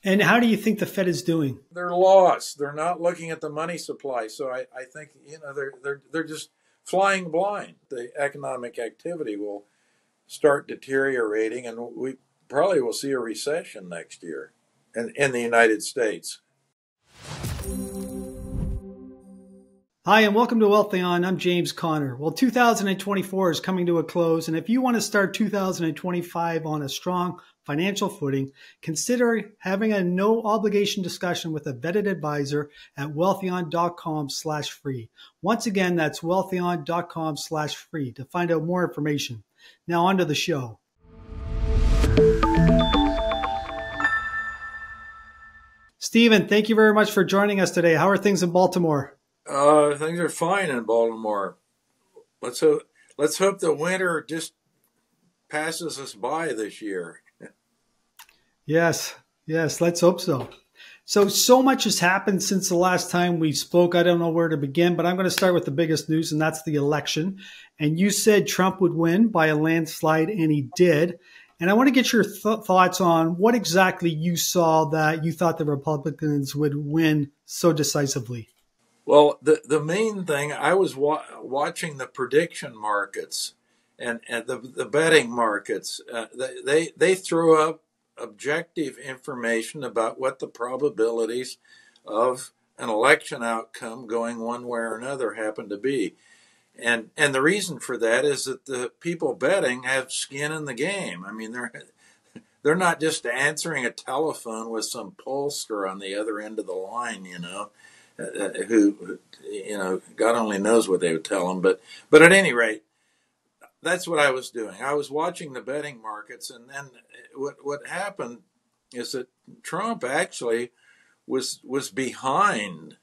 And how do you think the Fed is doing? They're lost. They're not looking at the money supply. So I think they're just flying blind. The economic activity will start deteriorating, and we probably will see a recession next year in the United States. Hi, and welcome to Wealthy On. I'm James Conner. Well, 2024 is coming to a close, and if you want to start 2025 on a strong financial footing, consider having a no obligation discussion with a vetted advisor at wealthyon.com/free. Once again, that's wealthyon.com/free to find out more information. Now, on to the show. Stephen, thank you very much for joining us today. How are things in Baltimore? Things are fine in Baltimore. Let's hope the winter just passes us by this year. Yes, let's hope so. So much has happened since the last time we spoke. I don't know where to begin, but I'm going to start with the biggest news, and that's the election. And you said Trump would win by a landslide, and he did. And I want to get your thoughts on what exactly you saw that you thought the Republicans would win so decisively. Well, the main thing, I was watching the prediction markets and the betting markets. They throw up objective information about what the probabilities of an election outcome going one way or another happen to be. And the reason for that is that the people betting have skin in the game. I mean, they're not just answering a telephone with some pollster on the other end of the line, who God only knows what they would tell them. But at any rate, that's what I was doing. I was watching the betting markets, and then what happened is that Trump actually was behind,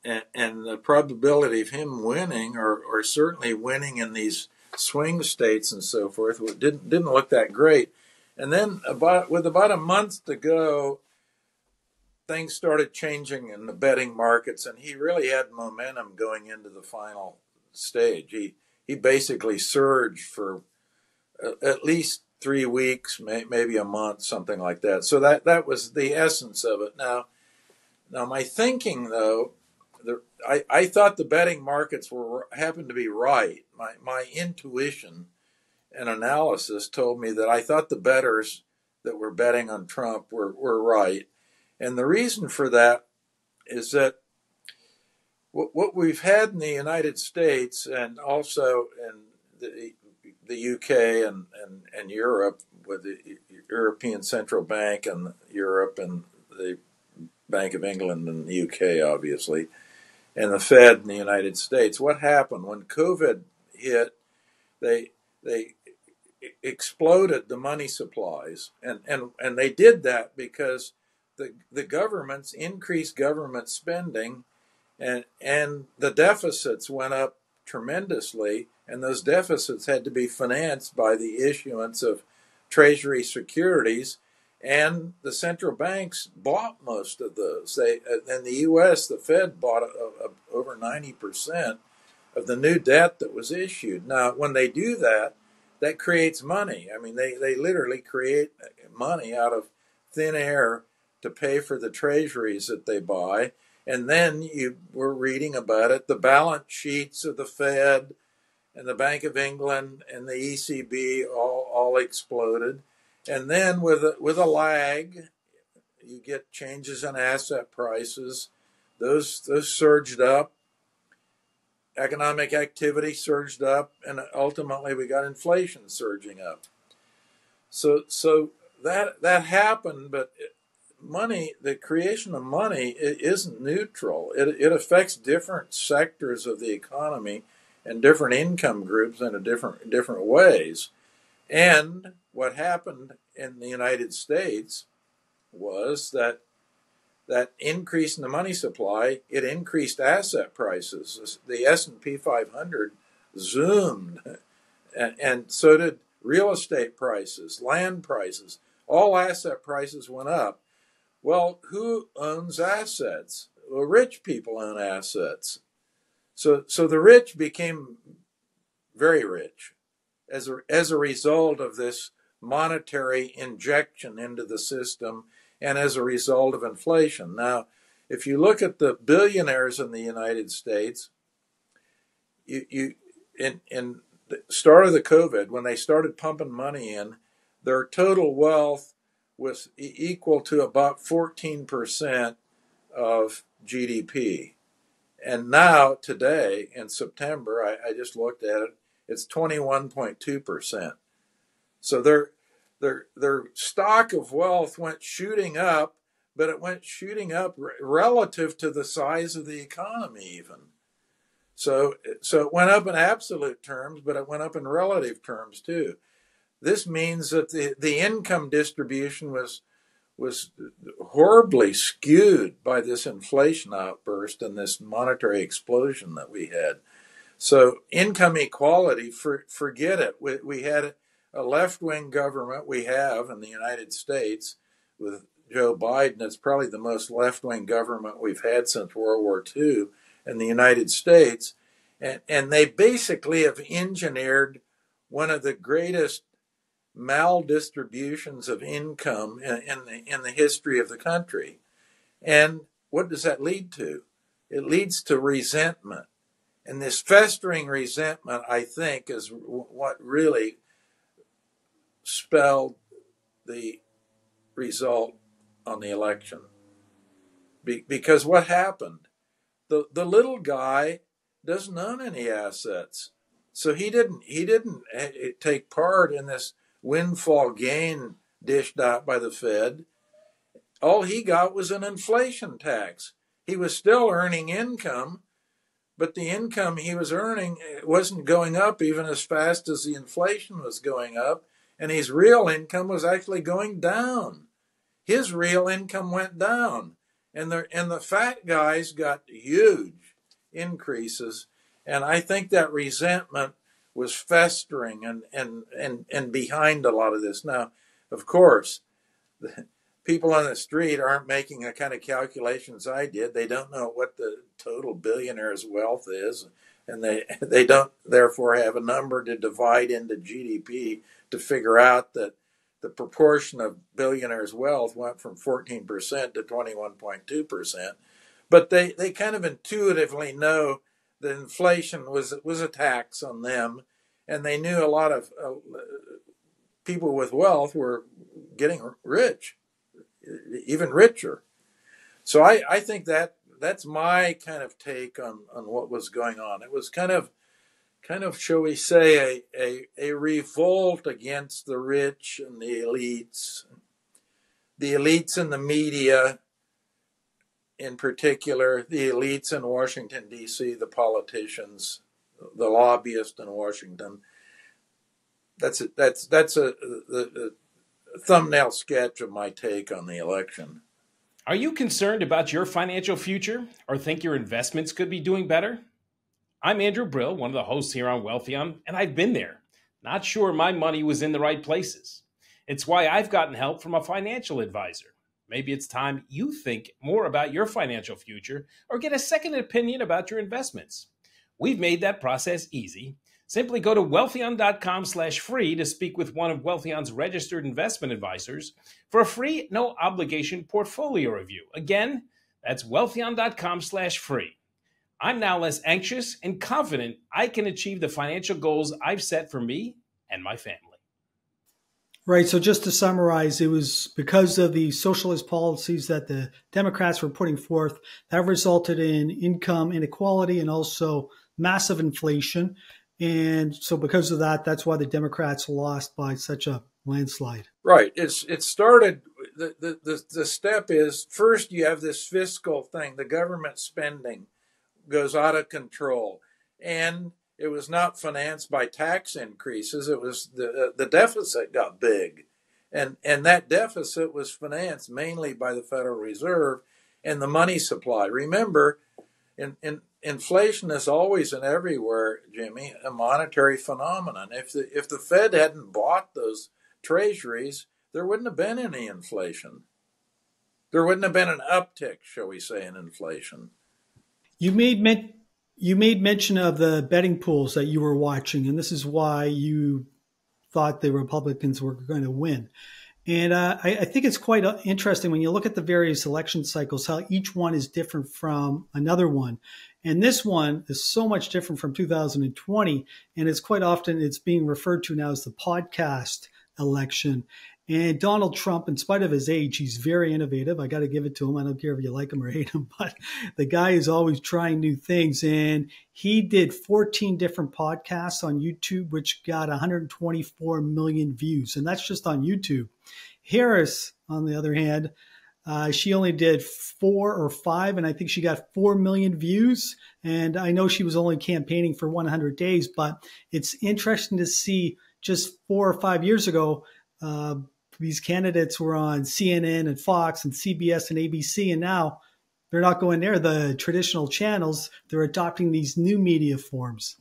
and the probability of him winning, or certainly winning in these swing states and so forth, didn't look that great. And then with about a month to go, things started changing in the betting markets, and he really had momentum going into the final stage. He basically surged for at least 3 weeks, maybe a month, something like that. So that was the essence of it. Now my thinking, though, I thought the betting markets happened to be right. My intuition and analysis told me that I thought the bettors that were betting on Trump were right. And the reason for that is that what we've had in the United States, and also in the UK and Europe, with the European Central Bank and Europe, and the Bank of England and the UK, obviously, and the Fed in the United States, what happened when COVID hit? They exploded the money supplies, and they did that because the governments increased government spending, and the deficits went up tremendously, and those deficits had to be financed by the issuance of treasury securities, and the central banks bought most of those. In the U.S., the Fed bought over 90% of the new debt that was issued. Now, when they do that, that creates money. I mean, they literally create money out of thin air to pay for the treasuries that they buy. And then you were reading about it, the balance sheets of the Fed and the Bank of England and the ECB all exploded. And then with a lag, you get changes in asset prices. Those surged up. Economic activity surged up, and ultimately we got inflation surging up. So that happened, but money, the creation of money, it isn't neutral. It affects different sectors of the economy and different income groups in different ways. And what happened in the United States was that increase in the money supply, it increased asset prices. The S&P 500 zoomed, and so did real estate prices, land prices. All asset prices went up. Well, who owns assets? Well, rich people own assets. So the rich became very rich as a result of this monetary injection into the system and as a result of inflation. Now, if you look at the billionaires in the United States, in the start of the COVID, when they started pumping money in, their total wealth was equal to about 14% of GDP. And now, today, in September, I just looked at it, it's 21.2%. So their stock of wealth went shooting up, but it went shooting up relative to the size of the economy even. So it went up in absolute terms, but it went up in relative terms too. This means that the income distribution was horribly skewed by this inflation outburst and this monetary explosion that we had. So income equality, forget it. We had a left-wing government we have in the United States with Joe Biden. It's probably the most left-wing government we've had since World War II in the United States. And they basically have engineered one of the greatest maldistributions of income in the history of the country. And what does that lead to? It leads to resentment. And this festering resentment, I think, is what really spelled the result on the election. Because what happened? The little guy doesn't own any assets. So he didn't take part in this windfall gain dished out by the Fed. All he got was an inflation tax. He was still earning income, but the income he was earning wasn't going up even as fast as the inflation was going up, and his real income was actually going down. His real income went down, and the fat guys got huge increases, and I think that resentment was festering and behind a lot of this. Now, of course, the people on the street aren't making the kind of calculations I did. They don't know what the total billionaire's wealth is, and they don't therefore have a number to divide into GDP to figure out that the proportion of billionaires' wealth went from 14% to 21.2%. But they kind of intuitively know that inflation was a tax on them, and they knew a lot of people with wealth were getting rich, even richer. So I think that's my kind of take on what was going on. It was kind of, shall we say, a revolt against the rich and the elites in the media, in particular, the elites in Washington, D.C., the politicians, the lobbyists in Washington. That's a thumbnail sketch of my take on the election. Are you concerned about your financial future or think your investments could be doing better? I'm Andrew Brill, one of the hosts here on Wealthion, and I've been there. Not sure my money was in the right places. It's why I've gotten help from a financial advisor. Maybe it's time you think more about your financial future or get a second opinion about your investments. We've made that process easy. Simply go to wealthion.com/free to speak with one of Wealthion's registered investment advisors for a free, no obligation portfolio review. Again, that's wealthion.com/free. I'm now less anxious and confident I can achieve the financial goals I've set for me and my family. Right. So just to summarize, it was because of the socialist policies that the Democrats were putting forth that resulted in income inequality and also massive inflation. And so because of that, that's why the Democrats lost by such a landslide. Right. It started, the step is, first you have this fiscal thing, the government spending goes out of control. And it was not financed by tax increases. It was the deficit got big. And that deficit was financed mainly by the Federal Reserve and the money supply. Remember, inflation is always and everywhere, Jimmy, a monetary phenomenon. If the Fed hadn't bought those treasuries, there wouldn't have been any inflation. There wouldn't have been an uptick, shall we say, in inflation. You made mention of the betting pools that you were watching, and this is why you thought the Republicans were going to win. And I think it's quite interesting when you look at the various election cycles, how each one is different from another one. And this one is so much different from 2020. And it's quite often, it's being referred to now as the podcast election. And Donald Trump, in spite of his age, he's very innovative. I got to give it to him. I don't care if you like him or hate him, but the guy is always trying new things. And he did 14 different podcasts on YouTube, which got 124 million views. And that's just on YouTube. Harris, on the other hand, she only did 4 or 5, and I think she got 4 million views. And I know she was only campaigning for 100 days, but it's interesting to see just 4 or 5 years ago, these candidates were on CNN and Fox and CBS and ABC, and now they're not going there, the traditional channels. They're adopting these new media forms.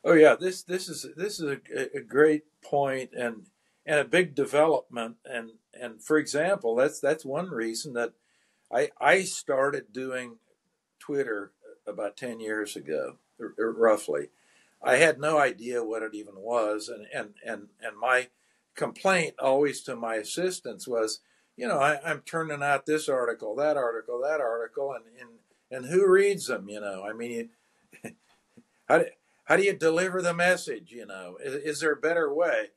Oh yeah, this is a great point and a big development. And for example, that's one reason that I started doing Twitter about 10 years ago, roughly. I had no idea what it even was, and my complaint always to my assistants was, I'm turning out this article, that article, and who reads them? I mean, how do you deliver the message? Is there a better way?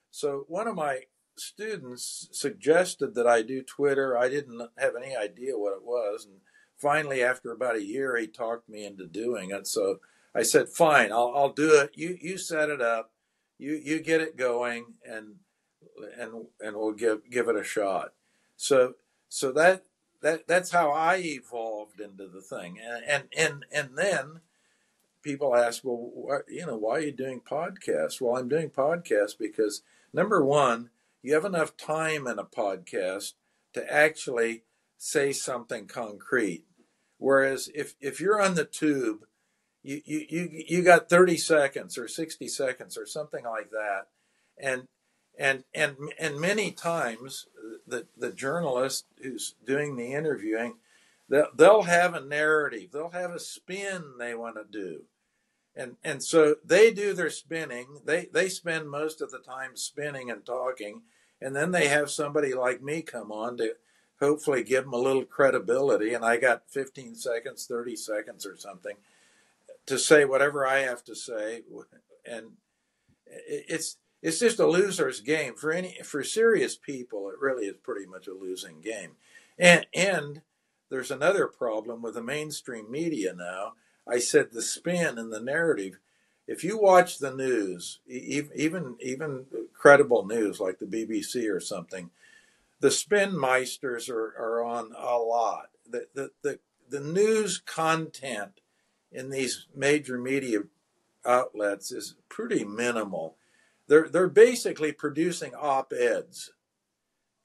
So one of my students suggested that I do Twitter. I didn't have any idea what it was, and finally, after about a year, he talked me into doing it. So I said, "Fine, I'll do it. You set it up, you get it going, and we'll give it a shot." So that's how I evolved into the thing, and then people ask, well, why are you doing podcasts? Well, I'm doing podcasts because, number one, you have enough time in a podcast to actually say something concrete. Whereas if you're on the tube, you got 30 seconds or 60 seconds or something like that. And many times the journalist who's doing the interviewing, they'll have a narrative, they'll have a spin they want to do. And so they do their spinning. They spend most of the time spinning and talking, and then they have somebody like me come on to hopefully give them a little credibility. And I got 15 seconds, 30 seconds or something to say whatever I have to say. And it's just a loser's game. For serious people, it really is pretty much a losing game. And there's another problem with the mainstream media now. I said the spin and the narrative. If you watch the news, even credible news like the BBC or something, the spin meisters are on a lot. The news content in these major media outlets is pretty minimal. They're basically producing op-eds.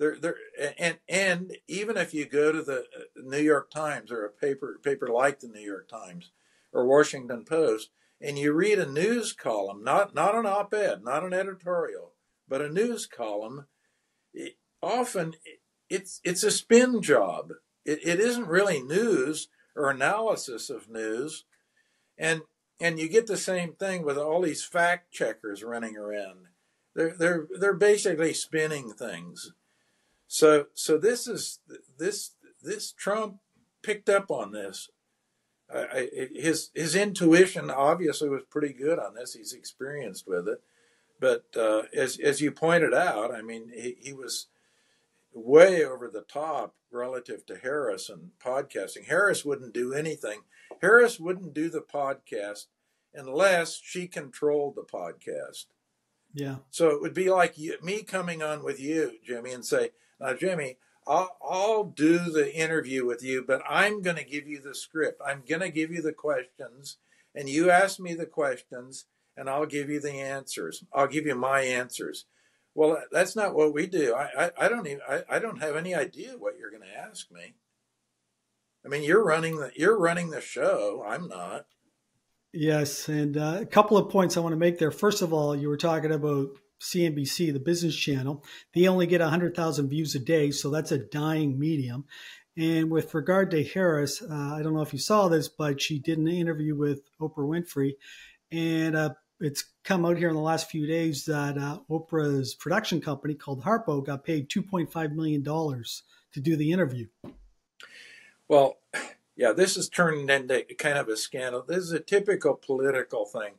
And even if you go to the New York Times or a paper like the New York Times or Washington Post, and you read a news column, not an op-ed, not an editorial, but a news column, often it's a spin job. It isn't really news or analysis of news, and you get the same thing with all these fact checkers running around. They're basically spinning things. So this Trump picked up on this. His intuition obviously was pretty good on this. He's experienced with it, but as you pointed out, I mean, he was way over the top relative to Harris and podcasting. Harris wouldn't do anything. Harris wouldn't do the podcast unless she controlled the podcast. Yeah. So it would be like me coming on with you, Jimmy, and say, "Now, Jimmy, I'll do the interview with you, but I'm going to give you the script. I'm going to give you the questions, and you ask me the questions, and I'll give you the answers. I'll give you my answers." Well, that's not what we do. I don't have any idea what you're going to ask me. I mean, you're running the show. I'm not. Yes, and a couple of points I want to make there. First of all, you were talking about CNBC, the business channel. They only get 100,000 views a day, so that's a dying medium. And with regard to Harris, I don't know if you saw this, but she did an interview with Oprah Winfrey, and it's come out here in the last few days that Oprah's production company called Harpo got paid $2.5 million to do the interview. Well, yeah, this is turning into kind of a scandal. This is a typical political thing.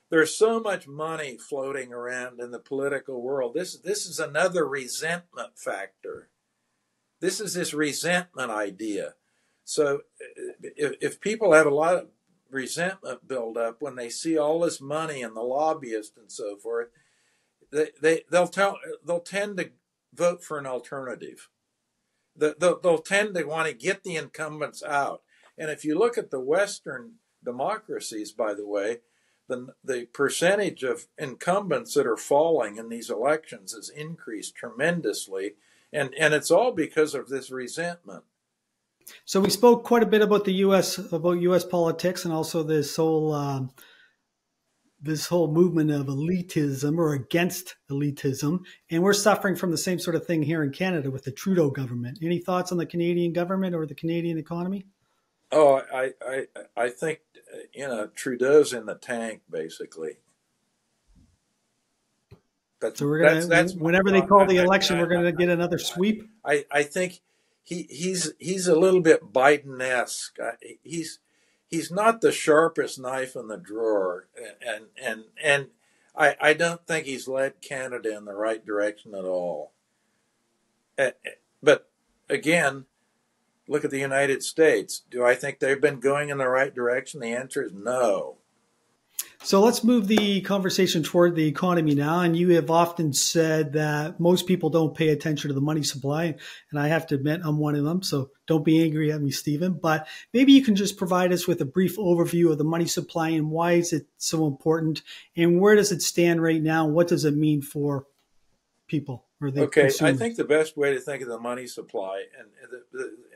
There's so much money floating around in the political world. This is another resentment factor. This is this resentment idea. So if people have a lot of resentment build up when they see all this money and the lobbyists and so forth, they'll tend to vote for an alternative. They'll tend to want to get the incumbents out. And if you look at the Western democracies, by the way, the percentage of incumbents that are falling in these elections has increased tremendously. And it's all because of this resentment. So we spoke quite a bit about U.S. politics and also this whole movement of elitism or against elitism. And we're suffering from the same sort of thing here in Canada with the Trudeau government. Any thoughts on the Canadian government or the Canadian economy? Oh, I think, Trudeau's in the tank, basically. So we're going to, whenever they call the election, we're going to get another sweep? I think he's a little bit Biden-esque. He's not the sharpest knife in the drawer, and I don't think he's led Canada in the right direction at all. But again, look at the United States. Do I think they've been going in the right direction? The answer is no. So let's move the conversation toward the economy now. And you have often said that most people don't pay attention to the money supply. And I have to admit, I'm one of them. So don't be angry at me, Stephen. But maybe you can just provide us with a brief overview of the money supply and why is it so important? And where does it stand right now? What does it mean for people? Or the consumers? I think the best way to think of the money supply,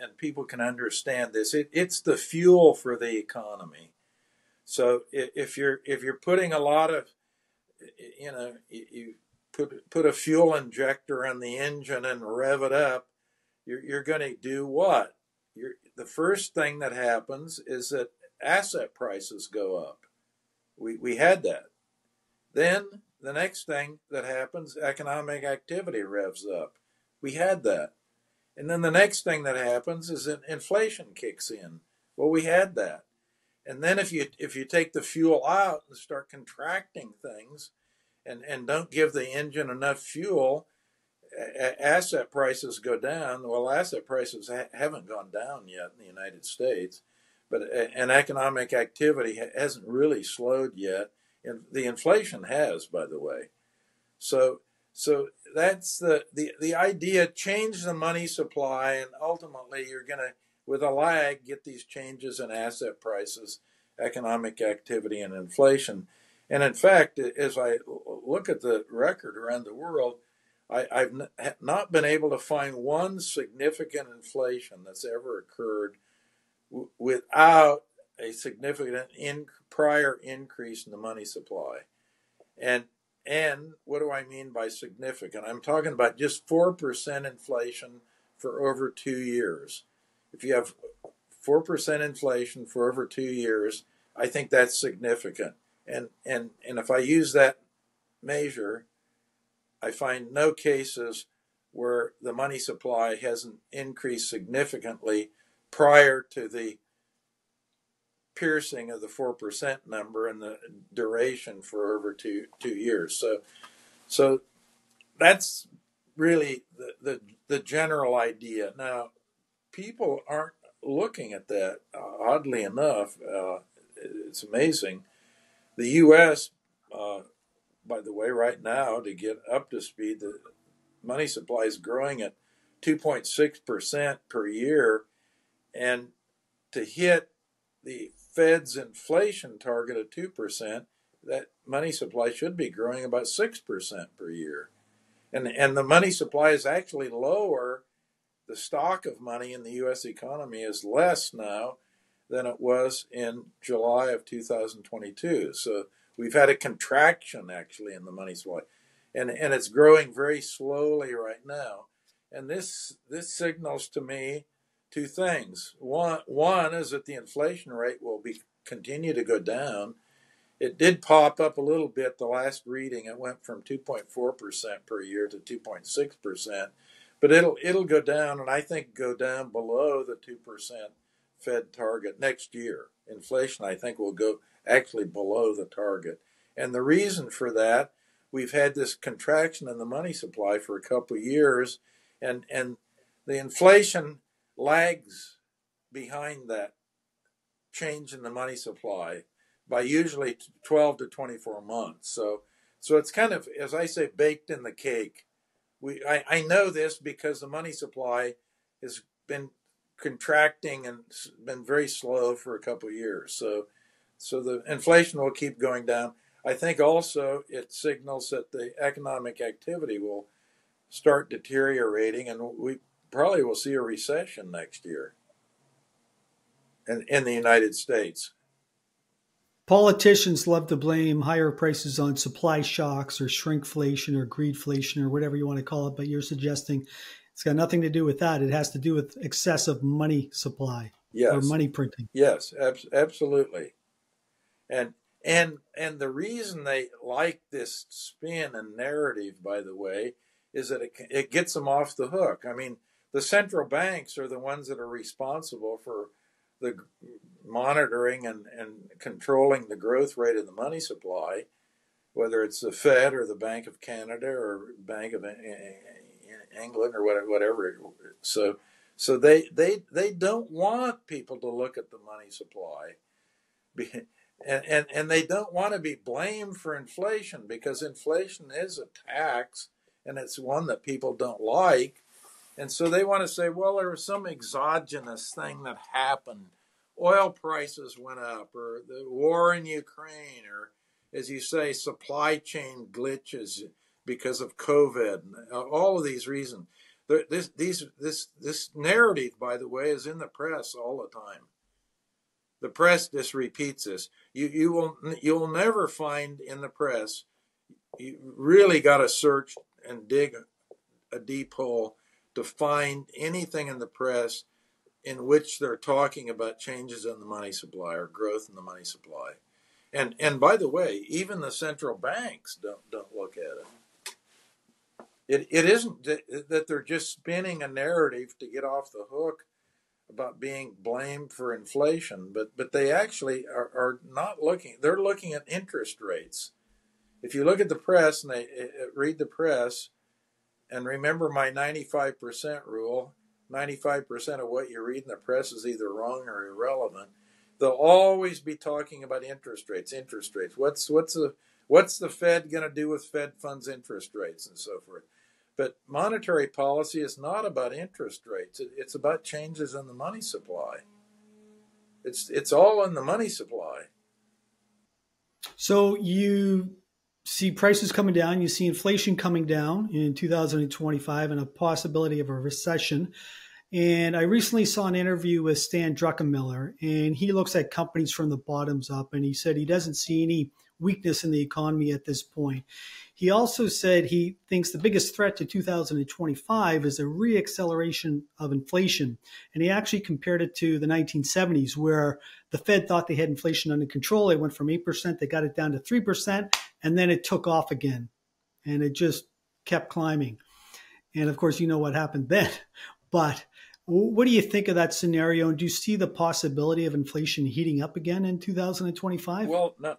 and people can understand this, it's the fuel for the economy. So if you're putting a lot of, you put a fuel injector on the engine and rev it up, you're going to do what? The first thing that happens is that asset prices go up. We had that. Then the next thing that happens, economic activity revs up. We had that. And then the next thing that happens is that inflation kicks in. Well, we had that. And then if you take the fuel out and start contracting things and don't give the engine enough fuel, asset prices go down. Well, asset prices haven't gone down yet in the United States, but and economic activity hasn't really slowed yet. And the inflation has, by the way. So that's the idea. Change the money supply, and ultimately you're going to, with a lag, get these changes in asset prices, economic activity, and inflation. And in fact, as I look at the record around the world, I've not been able to find one significant inflation that's ever occurred without a significant prior increase in the money supply. And what do I mean by significant? I'm talking about just 4% inflation for over 2 years. If you have 4% inflation for over 2 years, I think that's significant. And if I use that measure, I find no cases where the money supply hasn't increased significantly prior to the piercing of the 4% number and the duration for over two years. So that's really the general idea. Now, people aren't looking at that. Oddly enough, it's amazing. The U.S., by the way, right now, to get up to speed, the money supply is growing at 2.6% per year, and to hit the Fed's inflation target of 2%, that money supply should be growing about 6% per year. And the money supply is actually lower. The stock of money in the U.S. economy is less now than it was in July of 2022. So we've had a contraction, actually, in the money supply. And it's growing very slowly right now. And this signals to me two things. One is that the inflation rate will continue to go down. It did pop up a little bit the last reading. It went from 2.4% per year to 2.6%, but it'll go down, and I think go down below the 2% Fed target next year. Inflation, I think, will go actually below the target. And the reason for that, we've had this contraction in the money supply for a couple of years, and the inflation lags behind that change in the money supply by usually 12 to 24 months. So it's kind of, as I say, baked in the cake. I know this because the money supply has been contracting and been very slow for a couple of years. So the inflation will keep going down. I think also it signals that the economic activity will start deteriorating, and we probably will see a recession next year in the United States. Politicians love to blame higher prices on supply shocks or shrinkflation or greedflation or whatever you want to call it, but you're suggesting it's got nothing to do with that. It has to do with excessive money supply or money printing. Yes, absolutely. And the reason they like this spin and narrative, by the way, is that it gets them off the hook. I mean, the central banks are the ones that are responsible for the monitoring and controlling the growth rate of the money supply, whether it's the Fed or the Bank of Canada or Bank of England or whatever. So they don't want people to look at the money supply, and they don't want to be blamed for inflation, because inflation is a tax and it's one that people don't like. And so they want to say, well, there was some exogenous thing that happened. Oil prices went up, or the war in Ukraine, or, as you say, supply chain glitches because of COVID. All of these reasons. This narrative, by the way, is in the press all the time. The press just repeats this. You'll never find in the press. You really got to search and dig a deep hole to find anything in the press in which they're talking about changes in the money supply or growth in the money supply. And by the way, even the central banks don't look at it. It isn't that they're just spinning a narrative to get off the hook about being blamed for inflation, but they actually are not looking. They're looking at interest rates. If you look at the press and they read the press, and remember my 95% rule, 95% of what you read in the press is either wrong or irrelevant. They'll always be talking about interest rates. What's the Fed going to do with Fed funds interest rates and so forth? But monetary policy is not about interest rates. It's about changes in the money supply. It's all in the money supply. So you see prices coming down, you see inflation coming down in 2025 and a possibility of a recession. And I recently saw an interview with Stan Druckenmiller, and he looks at companies from the bottoms up, and he said he doesn't see any weakness in the economy at this point. He also said he thinks the biggest threat to 2025 is a reacceleration of inflation. And he actually compared it to the 1970s, where the Fed thought they had inflation under control. They went from 8%, they got it down to 3%, and then it took off again. And it just kept climbing. And of course, you know what happened then. But what do you think of that scenario? And do you see the possibility of inflation heating up again in 2025? Well, no,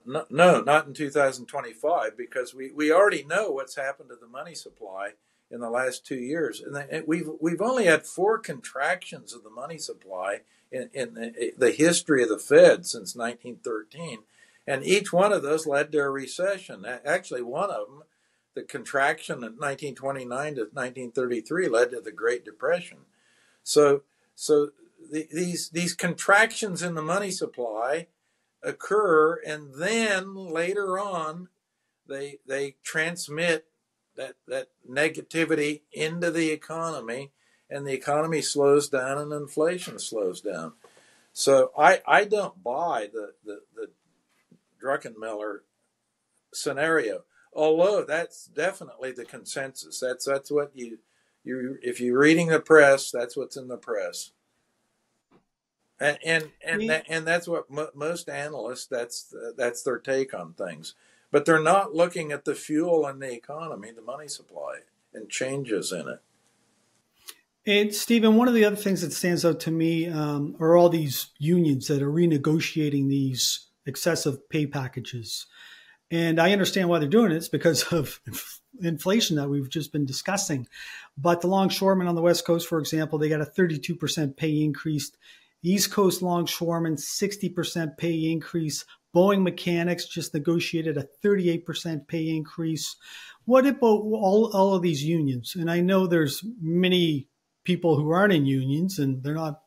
not in 2025, because we already know what's happened to the money supply in the last 2 years. And we've only had 4 contractions of the money supply in the history of the Fed since 1913. And each one of those led to a recession. Actually, one of them, the contraction in 1929 to 1933, led to the Great Depression. So these contractions in the money supply occur, and then later on they transmit that negativity into the economy, and the economy slows down and inflation slows down. So I don't buy the Druckenmiller scenario, although that's definitely the consensus. That's what you if you're reading the press, that's what's in the press. And that's what most analysts, that's their take on things, but they're not looking at the fuel in the economy, the money supply, and changes in it. And Stephen, one of the other things that stands out to me are all these unions that are renegotiating these excessive pay packages. And I understand why they're doing it. It's because of inflation that we've just been discussing. But the longshoremen on the West Coast, for example, they got a 32% pay increase. East Coast longshoremen, 60% pay increase. Boeing mechanics just negotiated a 38% pay increase. What about all of these unions? And I know there's many people who aren't in unions and they're not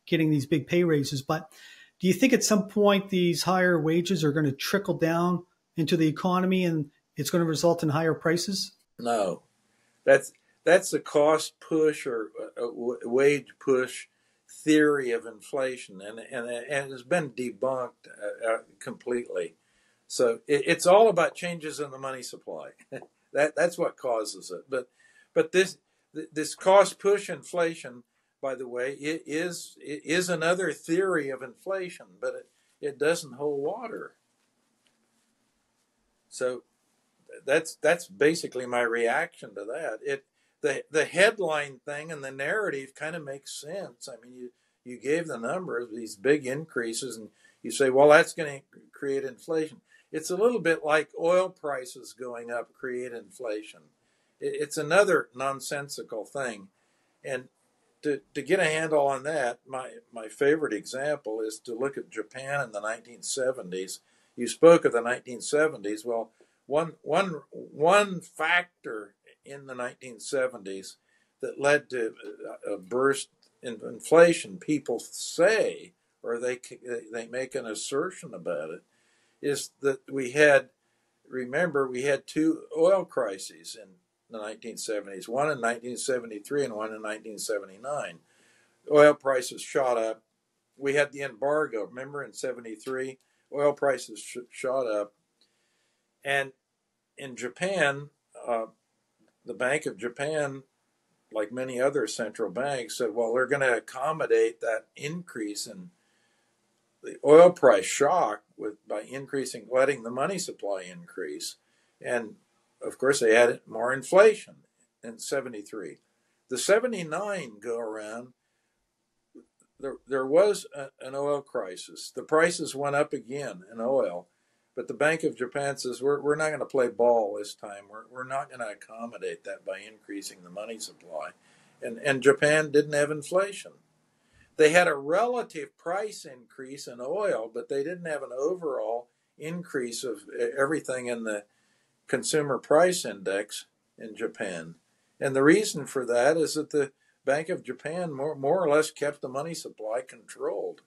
getting these big pay raises, but do you think at some point these higher wages are going to trickle down into the economy and it's going to result in higher prices? No, that's the cost push or wage push theory of inflation, and it has been debunked completely. So it's all about changes in the money supply. That's what causes it. But this cost push inflation, by the way, it is another theory of inflation, but it doesn't hold water. So that's basically my reaction to that. The headline thing and the narrative kind of makes sense. I mean, you gave the number of these big increases, and you say, well, that's going to create inflation. It's a little bit like oil prices going up create inflation. It's another nonsensical thing. And to get a handle on that, my favorite example is to look at Japan in the 1970s. You spoke of the 1970s. Well, one factor in the 1970s that led to a burst in inflation, people say, or they make an assertion about it, is that we had two oil crises in the 1970s, one in 1973 and one in 1979. Oil prices shot up. We had the embargo, remember, in 73? Oil prices shot up. And in Japan, the Bank of Japan, like many other central banks, said, well, they're going to accommodate that increase in the oil price shock by letting the money supply increase. And of course, they had more inflation in 73. The 79 go around, there was an oil crisis. The prices went up again in oil, but the Bank of Japan says, we're not going to play ball this time. We're not going to accommodate that by increasing the money supply. And Japan didn't have inflation. They had a relative price increase in oil, but they didn't have an overall increase of everything in the consumer price index in Japan. And the reason for that is that the Bank of Japan more or less kept the money supply controlled.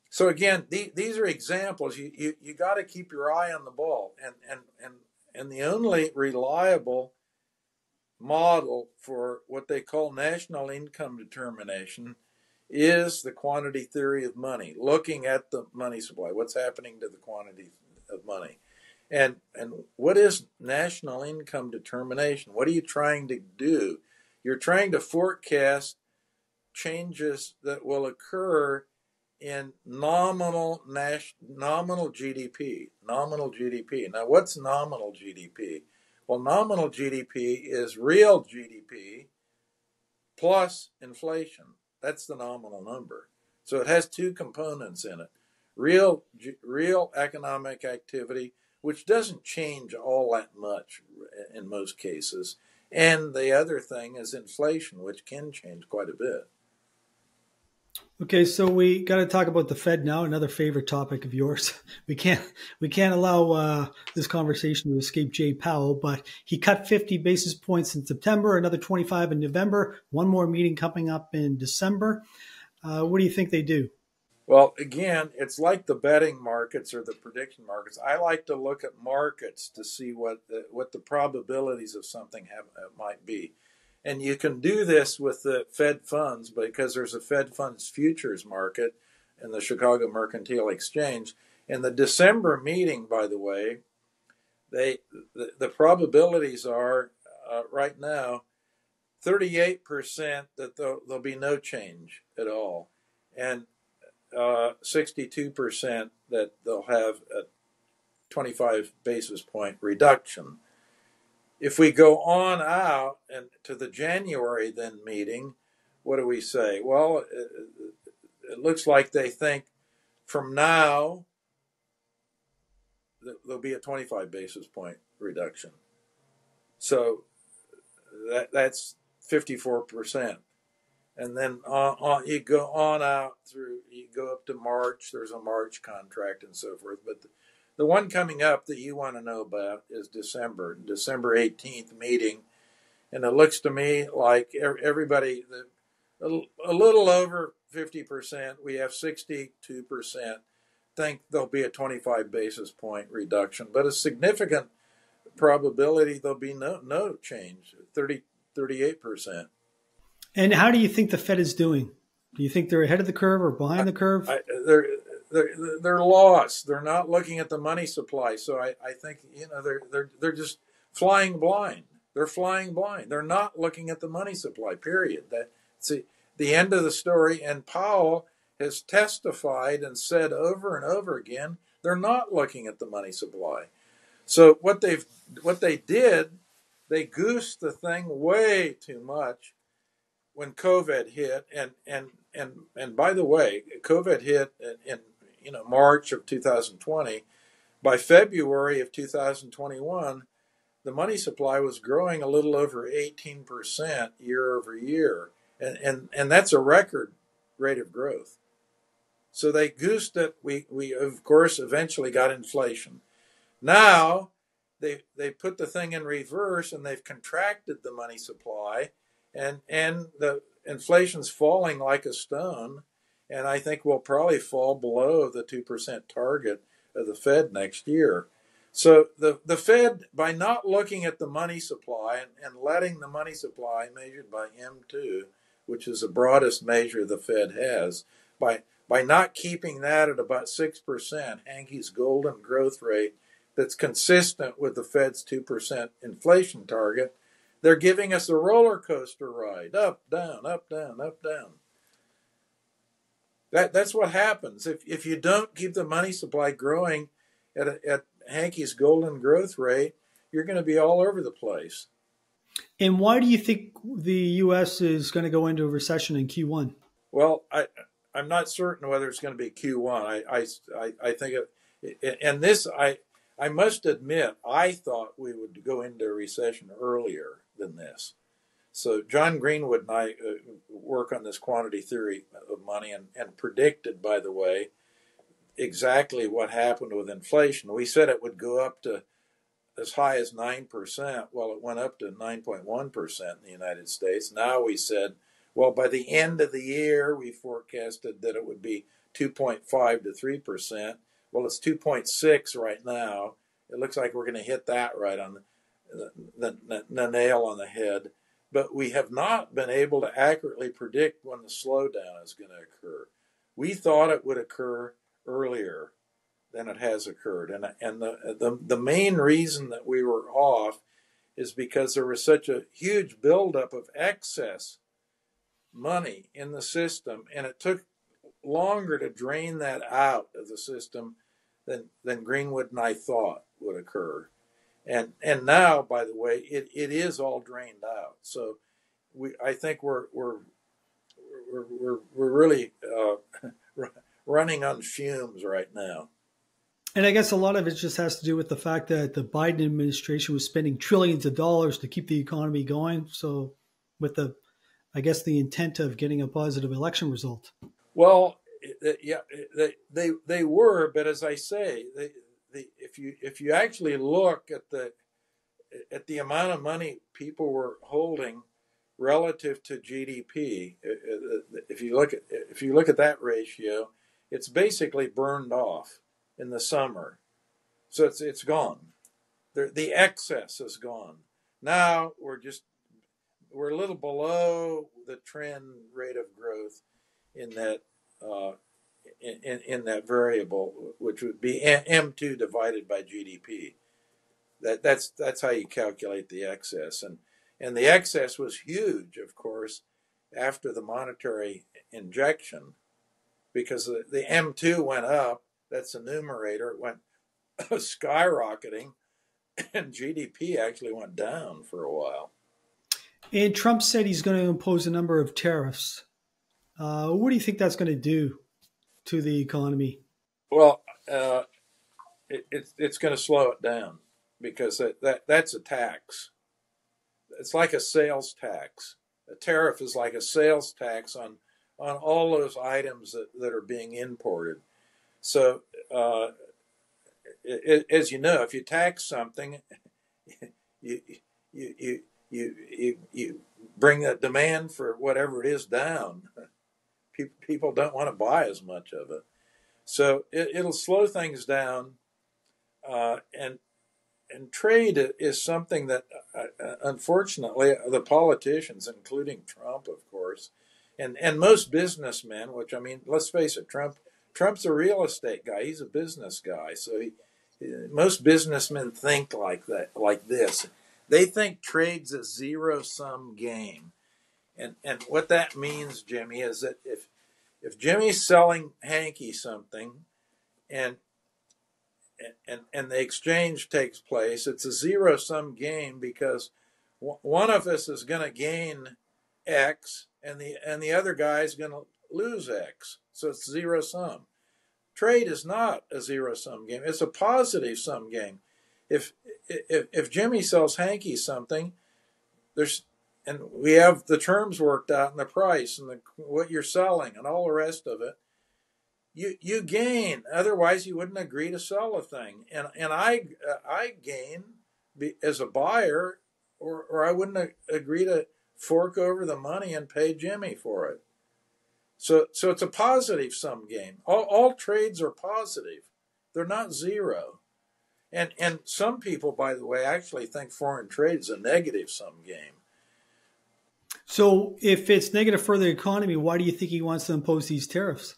So again, these are examples. You got to keep your eye on the ball. And the only reliable model for what they call national income determination is the quantity theory of money, looking at the money supply, what's happening to the quantity of money. And what is national income determination? What are you trying to do? You're trying to forecast changes that will occur in nominal GDP. Nominal GDP. Now, what's nominal GDP? Well, nominal GDP is real GDP plus inflation. That's the nominal number. So it has two components in it. Real economic activity, which doesn't change all that much in most cases. And the other thing is inflation, which can change quite a bit. Okay, so we got to talk about the Fed now. Another favorite topic of yours. We can't allow this conversation to escape Jay Powell, but he cut 50 basis points in September, another 25 in November, one more meeting coming up in December. What do you think they do? Well, again, it's like the betting markets or the prediction markets. I like to look at markets to see what the probabilities of something might be. And you can do this with the Fed funds because there's a Fed funds futures market in the Chicago Mercantile Exchange. In the December meeting, by the way, the probabilities are right now 38% that there'll be no change at all, and 62% that they'll have a 25 basis point reduction. If we go on out and to the January then meeting, what do we say? Well, it looks like they think from now there'll be a 25 basis point reduction. So that's 54%. And then you go on out through, you go up to March, there's a March contract and so forth. But the one coming up that you want to know about is December 18th meeting. And it looks to me like everybody, a little over 50%, we have 62% think there'll be a 25 basis point reduction, but a significant probability there'll be no change, 38%. And how do you think the Fed is doing? Do you think they're ahead of the curve or behind the curve? They're lost. They're not looking at the money supply. So I think they're just flying blind. They're flying blind. They're not looking at the money supply. Period. That's the end of the story. And Powell has testified and said over and over again they're not looking at the money supply. So what they did, they goosed the thing way too much when COVID hit, and by the way, COVID hit in March of 2020. By February of 2021, the money supply was growing a little over 18% year over year, and that's a record rate of growth. So they goosed it. We of course eventually got inflation. Now they put the thing in reverse and they've contracted the money supply, and the inflation's falling like a stone, and I think we'll probably fall below the 2% target of the Fed next year. So the Fed, by not looking at the money supply and letting the money supply measured by M2, which is the broadest measure the Fed has, by not keeping that at about 6%, Hankey's golden growth rate that's consistent with the Fed's 2% inflation target, they're giving us a roller coaster ride, up, down, up, down, up, down. That's what happens. If you don't keep the money supply growing at Hankey's golden growth rate, you're going to be all over the place. And why do you think the U.S. is going to go into a recession in Q1? Well, I'm not certain whether it's going to be Q1. I think and this I must admit, I thought we would go into a recession earlier than this. So John Greenwood and I work on this quantity theory of money and predicted, by the way, exactly what happened with inflation. We said it would go up to as high as 9%. Well, it went up to 9.1% in the United States. Now we said, well, by the end of the year, we forecasted that it would be 2.5 to 3%. Well, it's 2.6 right now. It looks like we're going to hit that right on the nail on the head. But we have not been able to accurately predict when the slowdown is going to occur. We thought it would occur earlier than it has occurred. And the main reason that we were off is because there was such a huge buildup of excess money in the system, and it took longer to drain that out of the system than Greenwood and I thought would occur. And now, by the way, it is all drained out. So I think we're really running on fumes right now. And I guess a lot of it just has to do with the fact that the Biden administration was spending trillions of dollars to keep the economy going. So with the intent of getting a positive election result. Well, yeah, they were, but as I say, if you actually look at the amount of money people were holding relative to GDP, if you look at that ratio, it's basically burned off in the summer, so it's gone. The excess is gone. Now we're a little below the trend rate of growth in that in that variable, which would be M2 divided by GDP. That's how you calculate the excess. And And the excess was huge, of course, after the monetary injection, because the M2 went up. That's the numerator. It went skyrocketing, and GDP actually went down for a while. And Trump said he's going to impose a number of tariffs. What do you think that's going to do to the economy? Well, it's going to slow it down, because that's a tax. It's like a sales tax. A tariff is like a sales tax on all those items that are being imported. So, as you know, if you tax something, you bring the demand for whatever it is down. People don't want to buy as much of it. So it'll slow things down, and trade is something that, unfortunately, the politicians, including Trump, of course, and most businessmen, which, I mean, let's face it, Trump's a real estate guy. He's a business guy. So most businessmen think like this. They think trade's a zero-sum game. And what that means, Jimmy, is that if Jimmy's selling Hanky something and the exchange takes place, it's a zero-sum game, because one of us is going to gain X and the other guy is going to lose X. So it's zero-sum. Trade is not a zero-sum game. It's a positive-sum game. If Jimmy sells Hanky something, and we have the terms worked out and the price and what you're selling and all the rest of it, you gain. Otherwise, you wouldn't agree to sell a thing. And I gain as a buyer, or I wouldn't agree to fork over the money and pay Jimmy for it. So it's a positive sum game. All trades are positive. They're not zero. And some people, by the way, actually think foreign trade is a negative sum game. So if it's negative for the economy, why do you think he wants to impose these tariffs?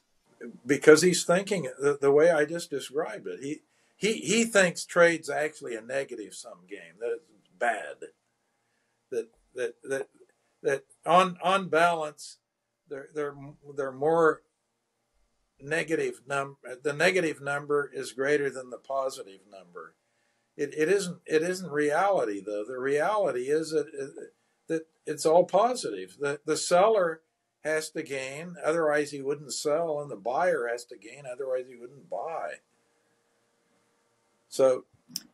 Because he's thinking the way I just described it. He thinks trade's actually a negative sum game, that it's bad. That on balance, they're more negative the negative number is greater than the positive number. It isn't reality, though. The reality is that it's all positive. The seller has to gain, otherwise he wouldn't sell, and the buyer has to gain, otherwise he wouldn't buy. So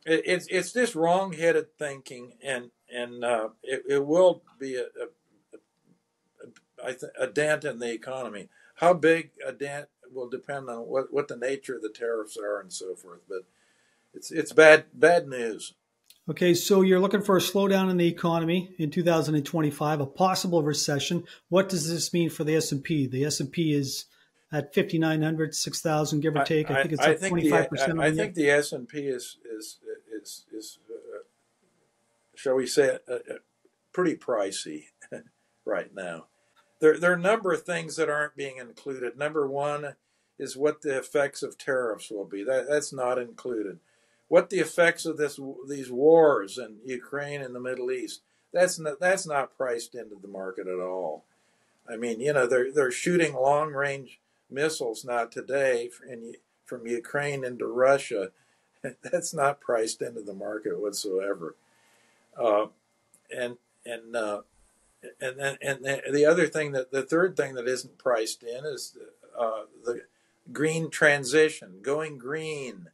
it's just wrong-headed thinking, and it will be a dent in the economy. How big a dent will depend on what the nature of the tariffs are and so forth. But it's bad news. Okay, so you're looking for a slowdown in the economy in 2025, a possible recession. What does this mean for the S&P? The S&P is at 5,900, 6,000, give or take. I think it's up 25%. I think the S&P is shall we say, pretty pricey right now. There are a number of things that aren't being included. Number one is what the effects of tariffs will be. That's not included. What the effects of these wars in Ukraine and the Middle East, that's not priced into the market at all. I mean, they're shooting long-range missiles now today from Ukraine into Russia. That's not priced into the market whatsoever. And the other thing, the third thing that isn't priced in is the green transition, going green.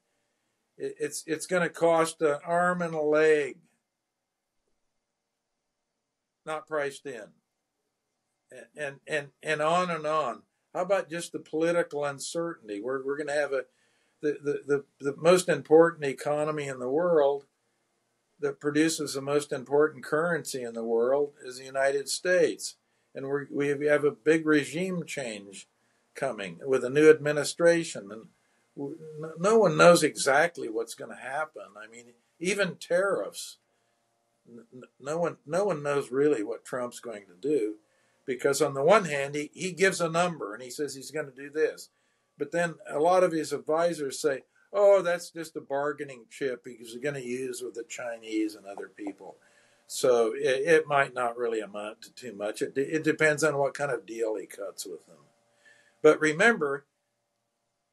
It's going to cost an arm and a leg. Not priced in. And on and on. How about just the political uncertainty? We're going to have the most important economy in the world that produces the most important currency in the world is the United States. And we have a big regime change coming with a new administration. And no one knows exactly what's going to happen. I mean, even tariffs, no one knows really what Trump's going to do, because on the one hand, he gives a number and he says he's going to do this. But then a lot of his advisors say, oh, that's just a bargaining chip he's going to use with the Chinese and other people. So it might not really amount to too much. It depends on what kind of deal he cuts with them. But remember,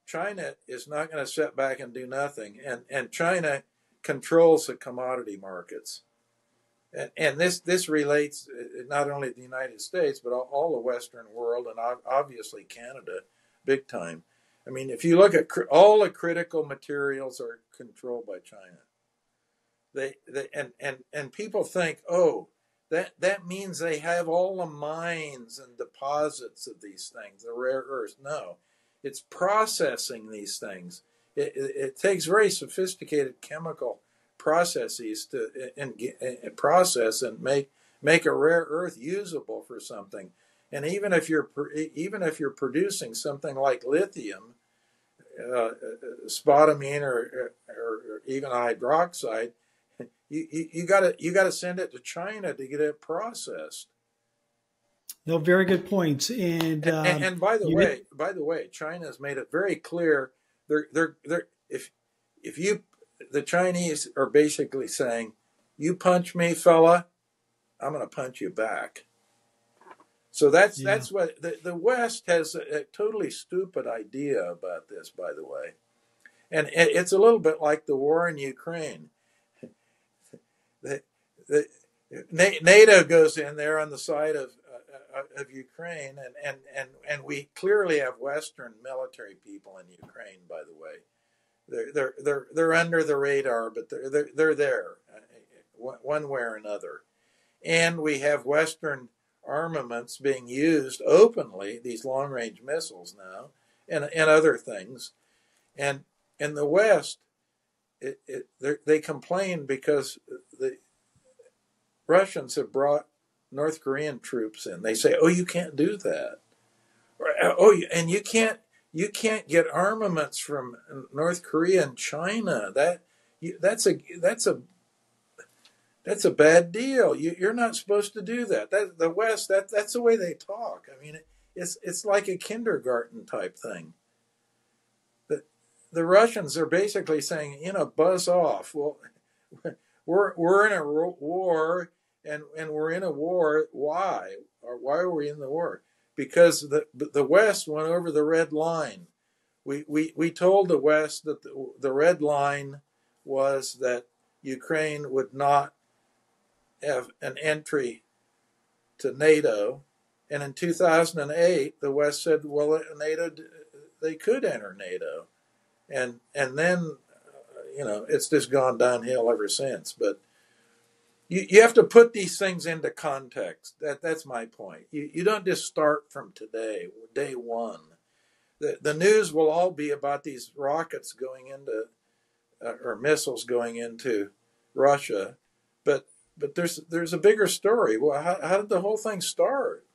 China is not going to sit back and do nothing. And China controls the commodity markets. And this relates not only to the United States, but all the Western world and obviously Canada, big time. I mean, if you look at all the critical materials are controlled by China. And people think, oh, that means they have all the mines and deposits of these things, the rare earths. No, it's processing these things. It takes very sophisticated chemical processes to process and make a rare earth usable for something. And even if you're producing something like lithium, spodumene, or even hydroxide, you gotta send it to China to get it processed. No, very good points. And by the way, China has made it very clear. The Chinese are basically saying, "You punch me, fella, I'm going to punch you back." So that's what the West has a totally stupid idea about this, by the way, and it's a little bit like the war in Ukraine. NATO goes in there on the side of Ukraine, and we clearly have Western military people in Ukraine. By the way, they're under the radar, but they're there one way or another, and we have Western armaments being used openly, these long range missiles now, and other things, and in the West. They complain because the Russians have brought North Korean troops in. They say, "Oh, you can't do that," and you can't get armaments from North Korea and China. That's a bad deal. You're not supposed to do that. The West, that's the way they talk. I mean, it's like a kindergarten type thing. The Russians are basically saying, buzz off. Well, we're in a war, and we're in a war. Why? Or why are we in the war? Because the West went over the red line. We told the West that the red line was that Ukraine would not have an entry to NATO, and in 2008, the West said, well, they could enter NATO. And then, it's just gone downhill ever since. But you have to put these things into context. That's my point. You don't just start from today, day one. The news will all be about these rockets going into, or missiles going into Russia. But there's a bigger story. Well, how did the whole thing start?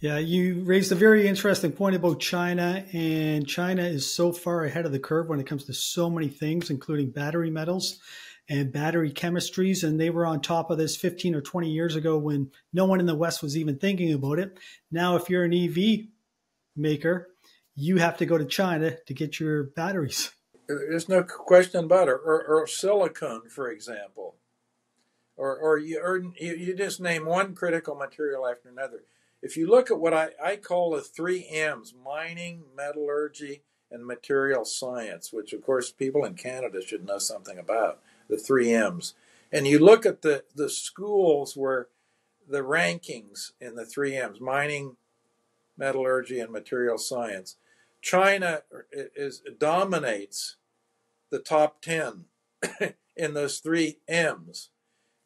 Yeah, you raised a very interesting point about China, and China is so far ahead of the curve when it comes to so many things, including battery metals and battery chemistries. And they were on top of this 15 or 20 years ago when no one in the West was even thinking about it. Now, if you're an EV maker, you have to go to China to get your batteries. There's no question about it. Or silicon, for example. Or you just name one critical material after another. If you look at what I call the 3 M's, mining, metallurgy, and material science, which of course people in Canada should know something about, the 3 M's. And you look at the schools where the rankings in the 3 M's, mining, metallurgy, and material science, China dominates the top 10 in those 3 M's.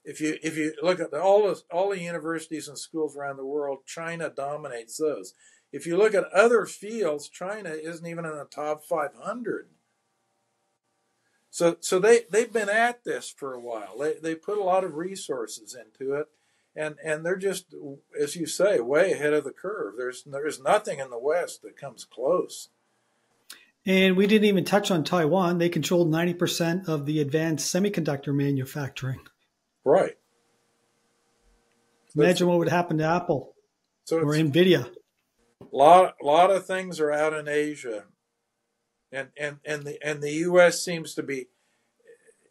If you look at all the universities and schools around the world, China dominates those. If you look at other fields, China isn't even in the top 500. So they've been at this for a while. They put a lot of resources into it, and they're just, as you say, way ahead of the curve. There's nothing in the West that comes close. And we didn't even touch on Taiwan. They controlled 90% of the advanced semiconductor manufacturing. Right. Imagine what would happen to Apple or NVIDIA. A lot of things are out in Asia, and the U.S. seems to be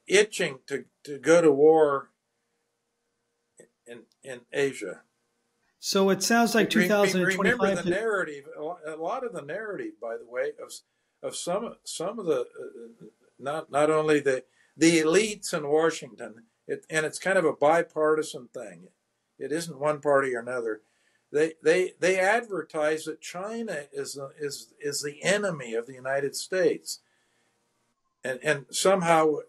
itching to go to war in Asia. So it sounds like Remember 2025. the narrative. A lot of the narrative, by the way, of some of the not only the elites in Washington, and it's kind of a bipartisan thing. It isn't one party or another. They advertise that China is the enemy of the United States, and somehow,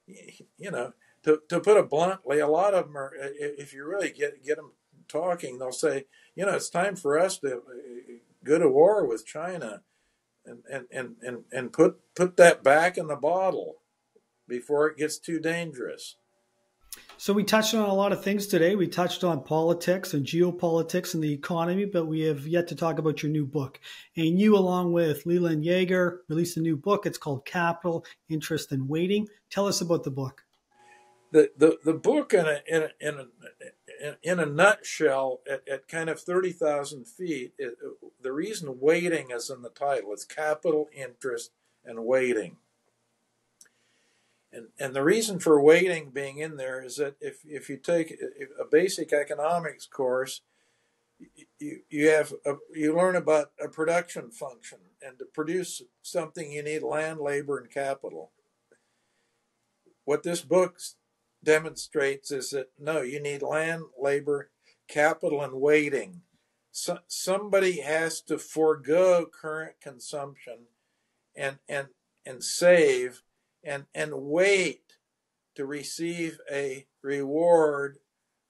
you know, to put it bluntly, a lot of them are. If you really get them talking, they'll say, you know, it's time for us to go to war with China, and put that back in the bottle before it gets too dangerous. So we touched on a lot of things today. We touched on politics and geopolitics and the economy, but we have yet to talk about your new book. And you, along with Leland Yeager, released a new book. It's called Capital, Interest, and Waiting. Tell us about the book. The book in a nutshell, at kind of 30,000 feet, the reason waiting is in the title. It's capital, interest, and waiting. And the reason for waiting being in there is that if you take a basic economics course, you learn about a production function, and to produce something you need land, labor, and capital. What this book demonstrates is that no, you need land, labor, capital, and waiting. So, somebody has to forego current consumption and save and wait to receive a reward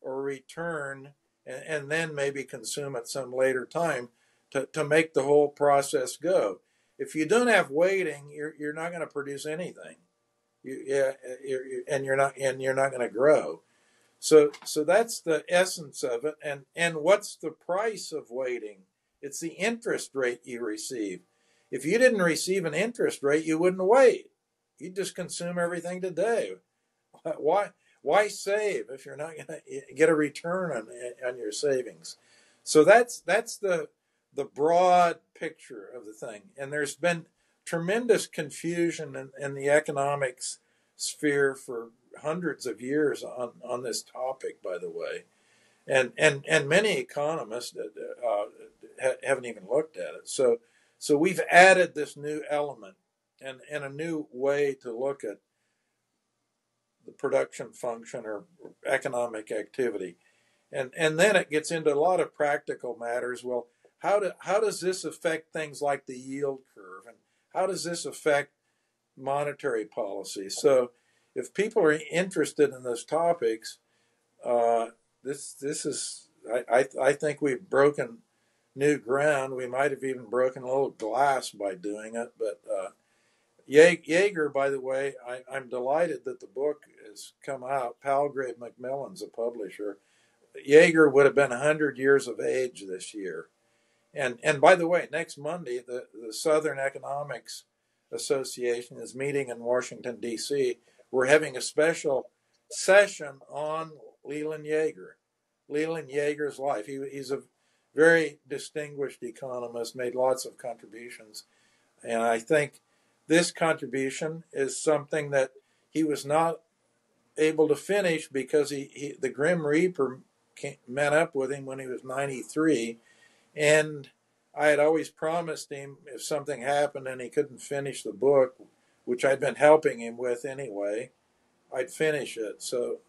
or return, and then maybe consume at some later time to make the whole process go. If you don't have waiting, you're not going to produce anything. You're not going to grow. So that's the essence of it. And what's the price of waiting? It's the interest rate you receive. If you didn't receive an interest rate, you wouldn't wait. You'd just consume everything today. Why save if you're not going to get a return on your savings? So that's the broad picture of the thing. And there's been tremendous confusion in the economics sphere for hundreds of years on this topic, by the way, and many economists haven't even looked at it. So we've added this new element and a new way to look at the production function or economic activity, and then it gets into a lot of practical matters. Well, how does this affect things like the yield curve, and how does this affect monetary policy? So if people are interested in those topics, this is I think we've broken new ground. We might have even broken a little glass by doing it. But Yeager, by the way, I'm delighted that the book has come out. Palgrave Macmillan's a publisher. Yeager would have been 100 years of age this year. And by the way, next Monday, the Southern Economics Association is meeting in Washington, D.C. We're having a special session on Leland Yeager. Leland Yeager's life. He's a very distinguished economist, made lots of contributions. And I think this contribution is something that he was not able to finish because the Grim Reaper met up with him when he was 93. And I had always promised him if something happened and he couldn't finish the book, which I'd been helping him with anyway, I'd finish it. So it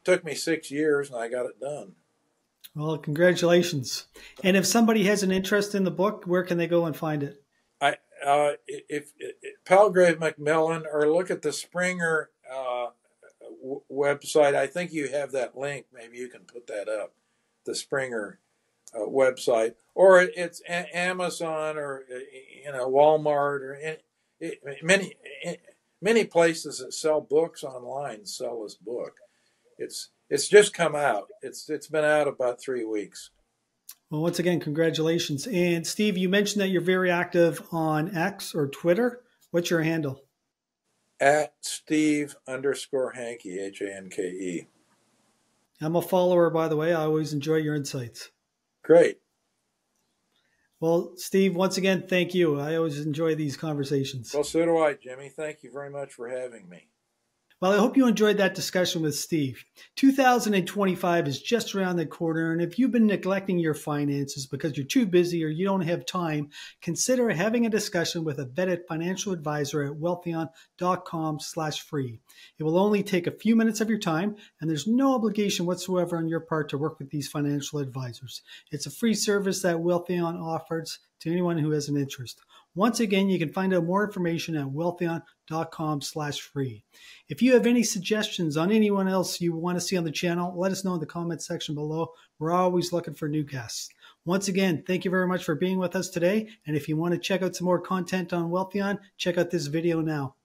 took me 6 years and I got it done. Well, congratulations. And if somebody has an interest in the book, where can they go and find it? If Palgrave Macmillan, or look at the Springer website. I think you have that link. Maybe you can put that up, the Springer website, or it's Amazon, or Walmart, or many places that sell books online sell this book. It's just come out. It's been out about 3 weeks. Well, once again, congratulations. And Steve, you mentioned that you're very active on X or Twitter. What's your handle? @Steve_Hanke, Hanke. I'm a follower, by the way. I always enjoy your insights. Great. Well, Steve, once again, thank you. I always enjoy these conversations. Well, so do I, Jimmy. Thank you very much for having me. Well, I hope you enjoyed that discussion with Steve. 2025 is just around the corner, and if you've been neglecting your finances because you're too busy or you don't have time, consider having a discussion with a vetted financial advisor at wealthion.com/free. It will only take a few minutes of your time, and there's no obligation whatsoever on your part to work with these financial advisors. It's a free service that Wealthion offers to anyone who has an interest. Once again, you can find out more information at wealthion.com/free. If you have any suggestions on anyone else you want to see on the channel, let us know in the comments section below. We're always looking for new guests. Once again, thank you very much for being with us today. And if you want to check out some more content on Wealthion, check out this video now.